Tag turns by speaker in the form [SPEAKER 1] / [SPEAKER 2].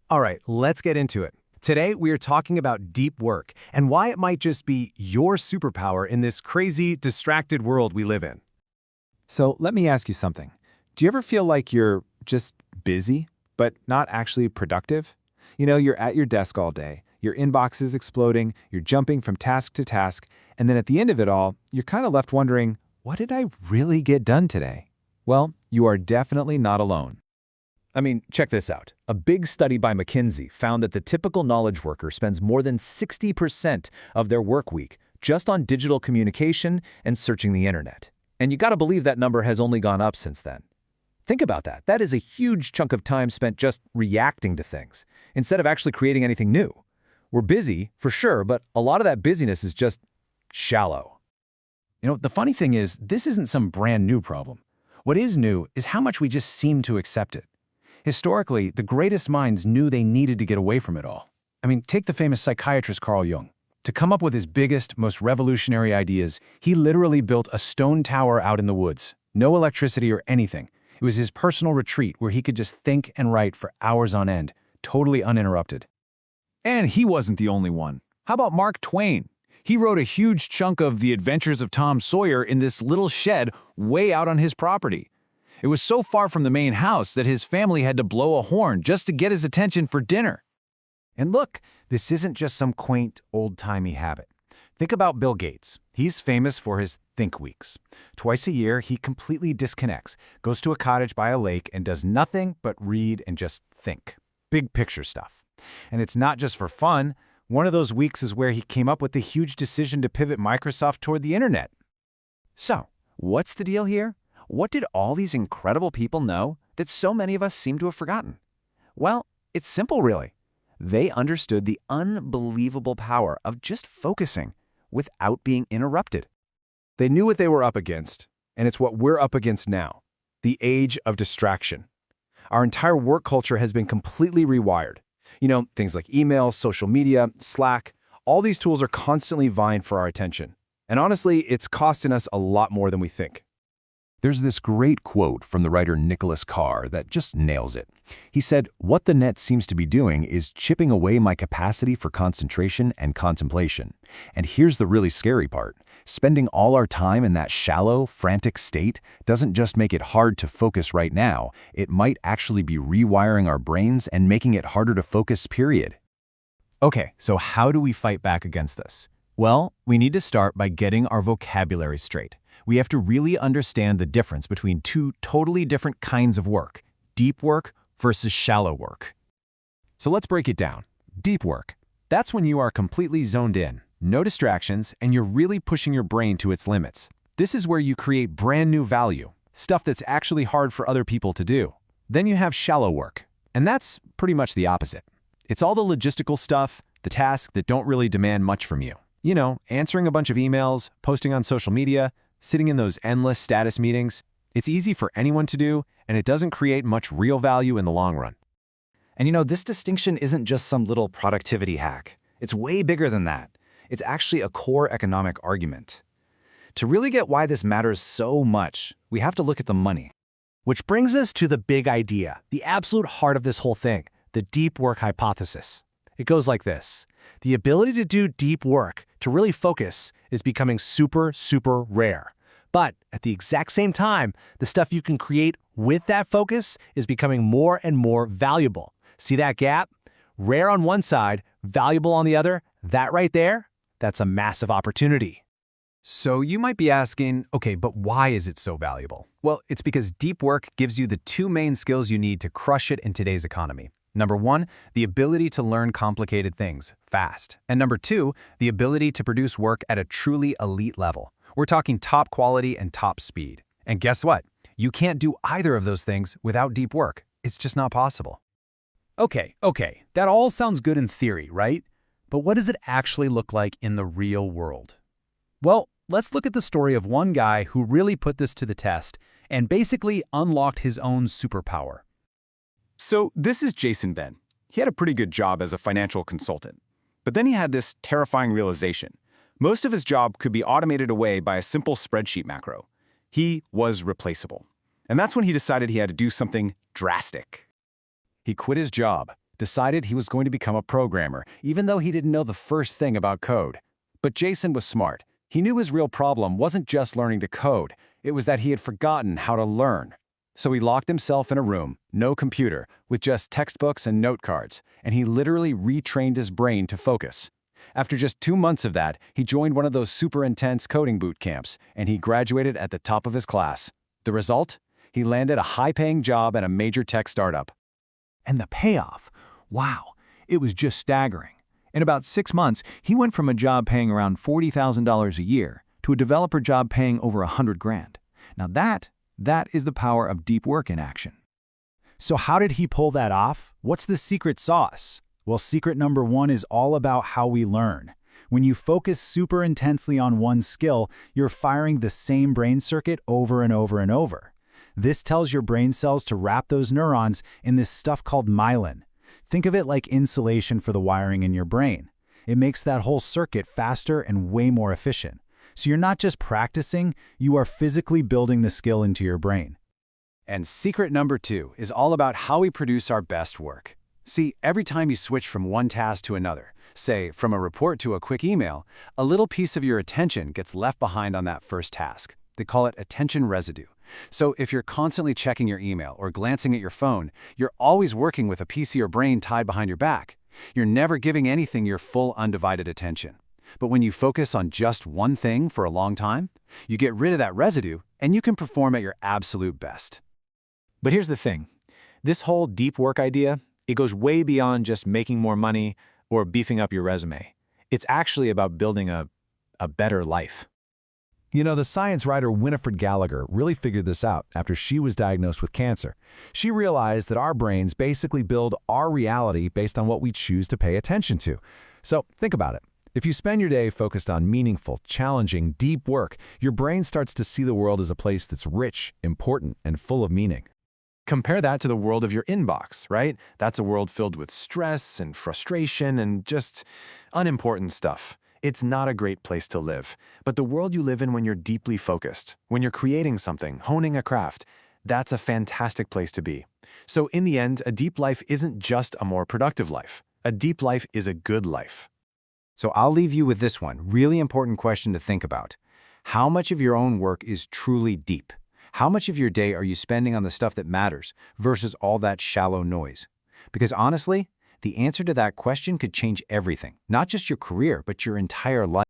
[SPEAKER 1] All right, let's get into it. Today, we are talking about deep work and why it might just be your superpower in this crazy, distracted world we live in.
[SPEAKER 2] So let me ask you something. Do you ever feel like you're just busy, but not actually productive? You're at your desk all day, your inbox is exploding, you're jumping from task to task, and then at the end of it all, you're kind of left wondering, what did I really get done today? Well, you are definitely not alone.
[SPEAKER 3] I mean, check this out. A big study by McKinsey found that the typical knowledge worker spends more than 60% of their work week just on digital communication and searching the internet. And you gotta believe that number has only gone up since then. Think about that. That is a huge chunk of time spent just reacting to things, instead of actually creating anything new. We're busy, for sure, but a lot of that busyness is just shallow.
[SPEAKER 4] The funny thing is, this isn't some brand new problem. What is new is how much we just seem to accept it. Historically, the greatest minds knew they needed to get away from it all. I mean, take the famous psychiatrist Carl Jung. To come up with his biggest, most revolutionary ideas, he literally built a stone tower out in the woods. No electricity or anything. It was his personal retreat where he could just think and write for hours on end, totally uninterrupted.
[SPEAKER 5] And he wasn't the only one. How about Mark Twain? He wrote a huge chunk of The Adventures of Tom Sawyer in this little shed way out on his property. It was so far from the main house that his family had to blow a horn just to get his attention for dinner.
[SPEAKER 1] And look, this isn't just some quaint, old-timey habit. Think about Bill Gates. He's famous for his Think Weeks. Twice a year, he completely disconnects, goes to a cottage by a lake, and does nothing but read and just think. Big picture stuff. And it's not just for fun. One of those weeks is where he came up with the huge decision to pivot Microsoft toward the internet.
[SPEAKER 6] So, what's the deal here? What did all these incredible people know that so many of us seem to have forgotten? Well, it's simple, really. They understood the unbelievable power of just focusing without being interrupted.
[SPEAKER 1] They knew what they were up against, and it's what we're up against now, the age of distraction. Our entire work culture has been completely rewired. Things like email, social media, Slack, all these tools are constantly vying for our attention. And honestly, it's costing us a lot more than we think.
[SPEAKER 7] There's this great quote from the writer Nicholas Carr that just nails it. He said, "What the net seems to be doing is chipping away my capacity for concentration and contemplation. And here's the really scary part. Spending all our time in that shallow, frantic state doesn't just make it hard to focus right now, it might actually be rewiring our brains and making it harder to focus, period."
[SPEAKER 4] Okay, so how do we fight back against this? Well, we need to start by getting our vocabulary straight. We have to really understand the difference between two totally different kinds of work, deep work versus shallow work.
[SPEAKER 2] So let's break it down. Deep work. That's when you are completely zoned in, no distractions, and you're really pushing your brain to its limits. This is where you create brand new value, stuff that's actually hard for other people to do. Then you have shallow work, and that's pretty much the opposite. It's all the logistical stuff, the tasks that don't really demand much from you. Answering a bunch of emails, posting on social media, sitting in those endless status meetings. It's easy for anyone to do, and it doesn't create much real value in the long run.
[SPEAKER 6] And this distinction isn't just some little productivity hack. It's way bigger than that. It's actually a core economic argument. To really get why this matters so much, we have to look at the money.
[SPEAKER 1] Which brings us to the big idea, the absolute heart of this whole thing, the deep work hypothesis. It goes like this. The ability to do deep work, to really focus, is becoming super, super rare. But at the exact same time, the stuff you can create with that focus is becoming more and more valuable. See that gap? Rare on one side, valuable on the other. That right there, that's a massive opportunity.
[SPEAKER 2] So you might be asking, okay, but why is it so valuable? Well, it's because deep work gives you the two main skills you need to crush it in today's economy. Number one, the ability to learn complicated things fast. And number two, the ability to produce work at a truly elite level. We're talking top quality and top speed. And guess what? You can't do either of those things without deep work. It's just not possible.
[SPEAKER 4] Okay, that all sounds good in theory, right? But what does it actually look like in the real world? Well, let's look at the story of one guy who really put this to the test and basically unlocked his own superpower.
[SPEAKER 5] So this is Jason Ben. He had a pretty good job as a financial consultant. But then he had this terrifying realization. Most of his job could be automated away by a simple spreadsheet macro. He was replaceable. And that's when he decided he had to do something drastic.
[SPEAKER 2] He quit his job, decided he was going to become a programmer, even though he didn't know the first thing about code. But Jason was smart. He knew his real problem wasn't just learning to code, it was that he had forgotten how to learn. So he locked himself in a room, no computer, with just textbooks and note cards, and he literally retrained his brain to focus. After just 2 months of that, he joined one of those super intense coding boot camps, and he graduated at the top of his class. The result? He landed a high-paying job at a major tech startup.
[SPEAKER 3] And the payoff, wow, it was just staggering. In about 6 months, he went from a job paying around $40,000 a year to a developer job paying over $100,000. Now that is the power of deep work in action.
[SPEAKER 4] So how did he pull that off? What's the secret sauce? Well, secret number 1 is all about how we learn. When you focus super intensely on one skill, you're firing the same brain circuit over and over and over. This tells your brain cells to wrap those neurons in this stuff called myelin. Think of it like insulation for the wiring in your brain. It makes that whole circuit faster and way more efficient. So you're not just practicing, you are physically building the skill into your brain.
[SPEAKER 2] And secret number 2 is all about how we produce our best work. See, every time you switch from one task to another, say from a report to a quick email, a little piece of your attention gets left behind on that first task. They call it attention residue. So if you're constantly checking your email or glancing at your phone, you're always working with a piece of your brain tied behind your back. You're never giving anything your full undivided attention. But when you focus on just one thing for a long time, you get rid of that residue and you can perform at your absolute best.
[SPEAKER 3] But here's the thing. This whole deep work idea, it goes way beyond just making more money or beefing up your resume. It's actually about building a better life.
[SPEAKER 7] You know, the science writer Winifred Gallagher really figured this out after she was diagnosed with cancer. She realized that our brains basically build our reality based on what we choose to pay attention to. So think about it. If you spend your day focused on meaningful, challenging, deep work, your brain starts to see the world as a place that's rich, important, and full of meaning.
[SPEAKER 5] Compare that to the world of your inbox, right? That's a world filled with stress and frustration and just unimportant stuff. It's not a great place to live. But the world you live in when you're deeply focused, when you're creating something, honing a craft, that's a fantastic place to be. So in the end, a deep life isn't just a more productive life. A deep life is a good life.
[SPEAKER 6] So I'll leave you with this one, really important question to think about. How much of your own work is truly deep? How much of your day are you spending on the stuff that matters versus all that shallow noise? Because honestly, the answer to that question could change everything, not just your career, but your entire life.